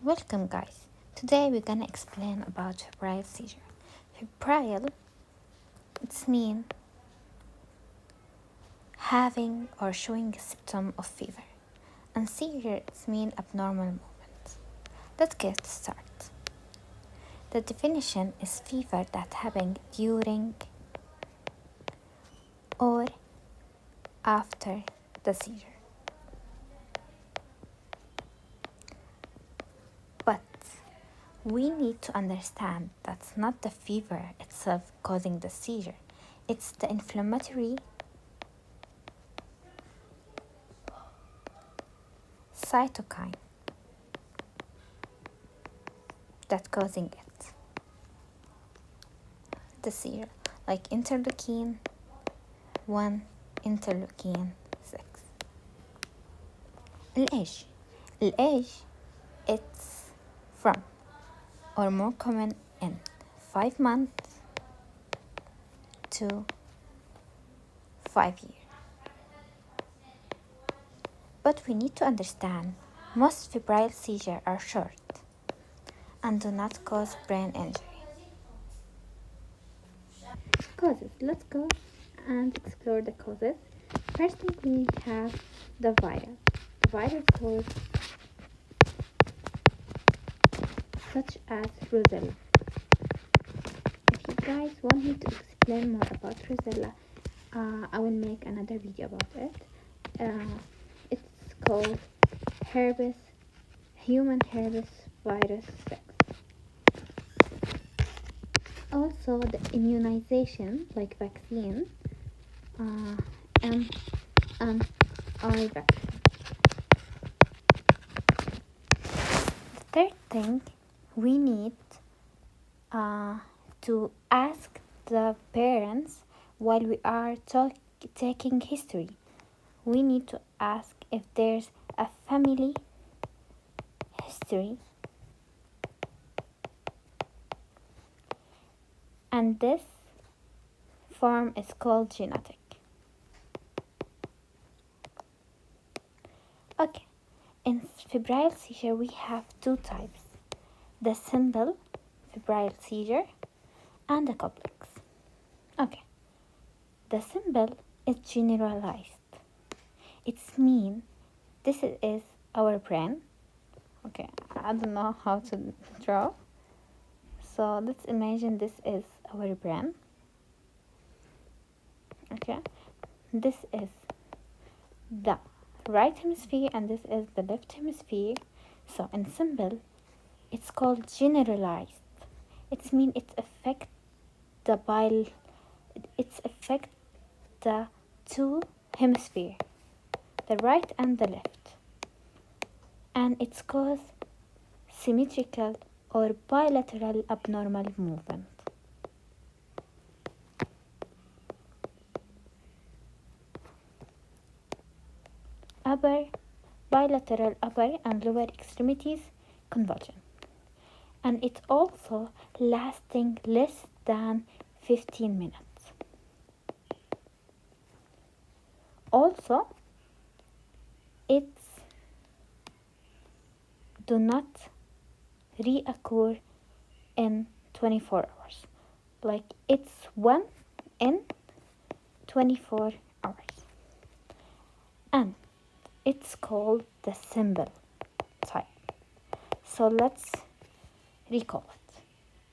Welcome guys. Today we're gonna explain about febrile seizure. Febrile, it's mean having or showing a symptom of fever. And seizure, it's mean abnormal movement. Let's get started. The definition is fever that happens during or after the seizure. But we need to understand that's not the fever itself causing the seizure. It's the inflammatory cytokine that causing it. The seizure, like interleukin 1, interleukin 6. الage it's from or more common in 5 months to 5 years. But we need to understand most febrile seizures are short and do not cause brain injury. Causes. Let's go and explore the causes. First thing we have the virus. The virus cause such as Rosella. If you guys want me to explain more about Rosella, I will make another video about it. It's called human herpes virus 6. Also, the immunization, like vaccine, MMR vaccine. The third thing we need to ask the parents while we are taking history. We need to ask if there's a family history, and this form is called genetic. Okay, in febrile seizure we have two types: the simple febrile seizure and the complex. Okay, the simple is generalized. It's mean this is our brain. Okay, I don't know how to draw. So let's imagine this is our brain. Okay, this is the right hemisphere and this is the left hemisphere. So in simple, it's called generalized. It means it affect the two hemisphere, the right and the left, and it's cause symmetrical or bilateral abnormal movement. Bilateral upper and lower extremities convulsion, and it's also lasting less than 15 minutes. Also, it's do not reoccur in 24 hours. Like it's 1 in 24 hours. And it's called the simple type. So let's recall it.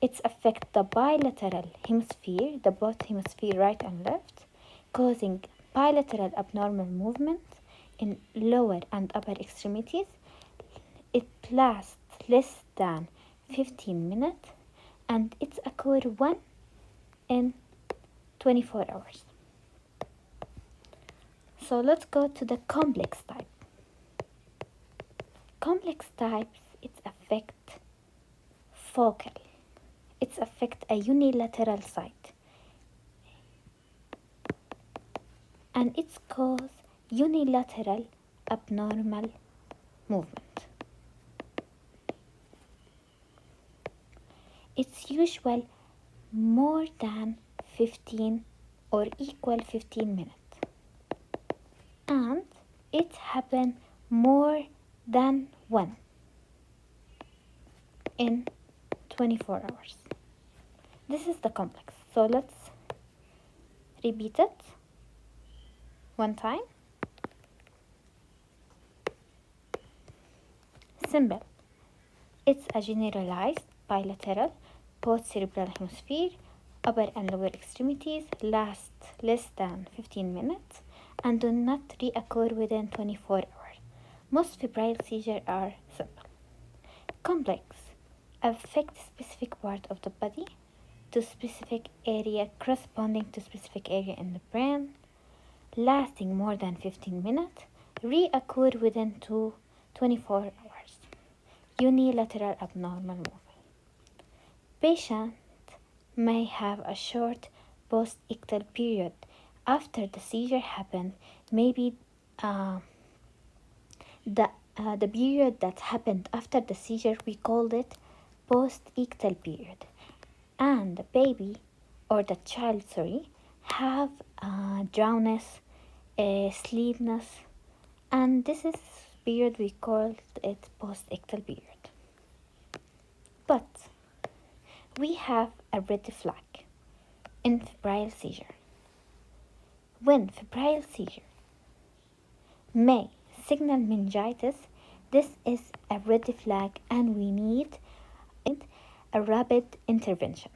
It affects the bilateral hemisphere, the both hemisphere right and left, causing bilateral abnormal movement in lower and upper extremities. It lasts less than 15 minutes and it occurs 1 in 24 hours. So let's go to the complex type. Complex types, it affect focal. It affect a unilateral site. And it's cause unilateral abnormal movement. It's usual more than 15 or equal 15 minutes. And it happen more than one. in 24 hours. This is the complex. So let's repeat it one time. Simple. It's a generalized bilateral post-cerebral hemisphere, upper and lower extremities, last less than 15 minutes, and do not reoccur within 24 hours. Most febrile seizures are simple. Complex affect specific part of the body to specific area corresponding to specific area in the brain, lasting more than 15 minutes, reoccur within 24 hours. Unilateral abnormal movement. Patient may have a short post-ictal period after the seizure happened. Maybe the period that happened after the seizure, we called it post-ictal period, and the baby or the child, have drowsiness, sleepiness, and this is period we called it post-ictal period. But we have a red flag in febrile seizure. When febrile seizure may signal meningitis, this is a red flag and we need a rapid intervention.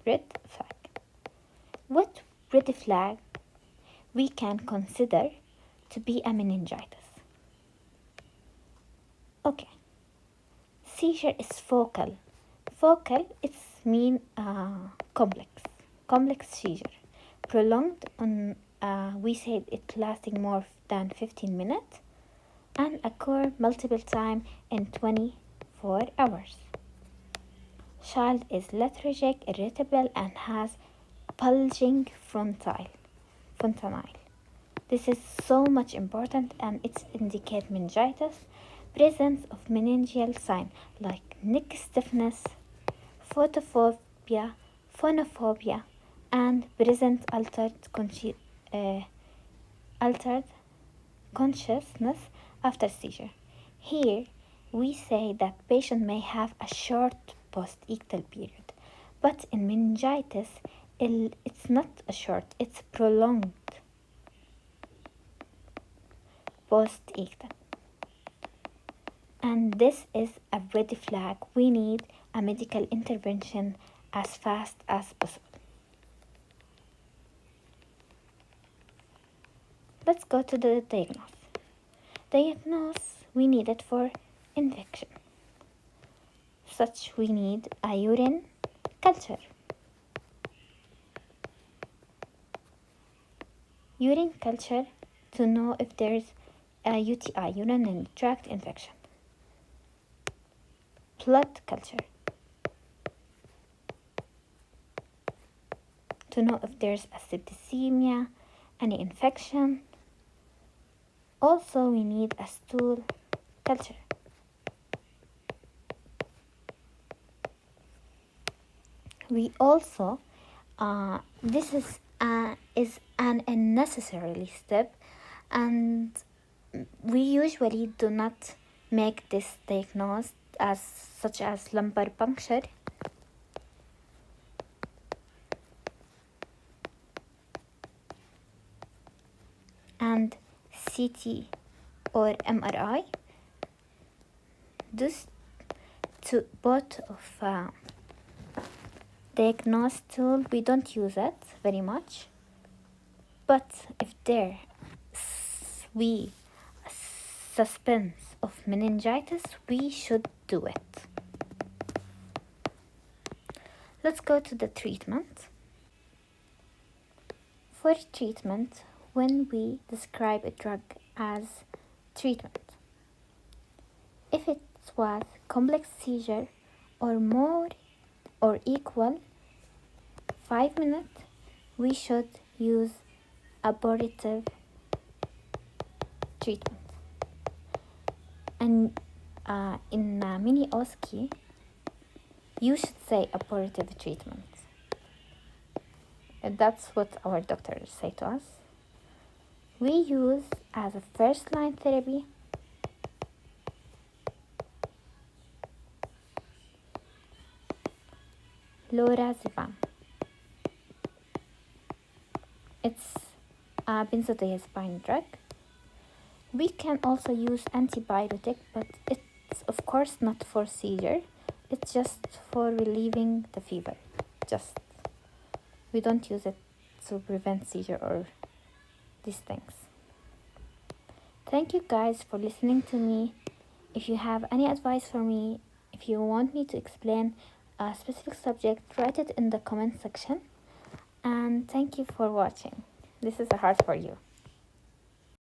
Red flag. What red flag we can consider to be a meningitis? Okay. Seizure is focal. Focal, it's mean complex seizure. Prolonged on, we said it lasting more than 15 minutes and occur multiple times in 24 hours. Child is lethargic, irritable, and has bulging fontanelle. This is so much important and it indicates meningitis. Presence of meningeal signs like neck stiffness, photophobia, phonophobia, and present altered consciousness after seizure. Here, we say that patient may have a short post-ictal period, but in meningitis, it's not a short, it's prolonged post-ictal. And this is a red flag. We need a medical intervention as fast as possible. Let's go to the diagnosis. We need it for infection. Such we need a urine culture. Urine culture to know if there's a UTI, urinary tract infection. Blood culture to know if there's a septicemia, any infection. Also, we need a stool culture. We also, this is an unnecessary step, and we usually do not make this diagnosis as such as lumbar puncture. And CT or MRI. This to both of diagnostic tool, we don't use it very much, but if there we suspense of meningitis, we should do it. Let's go to the treatment. For treatment, when we describe a drug as treatment, if it was complex seizure or more or equal 5 minutes, we should use abortive treatment. And in mini OSCE, you should say abortive treatment. And that's what our doctors say to us. We use as a first line therapy lorazepam. It's a benzodiazepine drug. We can also use antibiotic, but it's of course not for seizure. It's just for relieving the fever. We don't use it to prevent seizure or these things. Thank you guys for listening to me. If you have any advice for me, if you want me to explain a specific subject, write it in the comment section. And thank you for watching. This is a heart for you.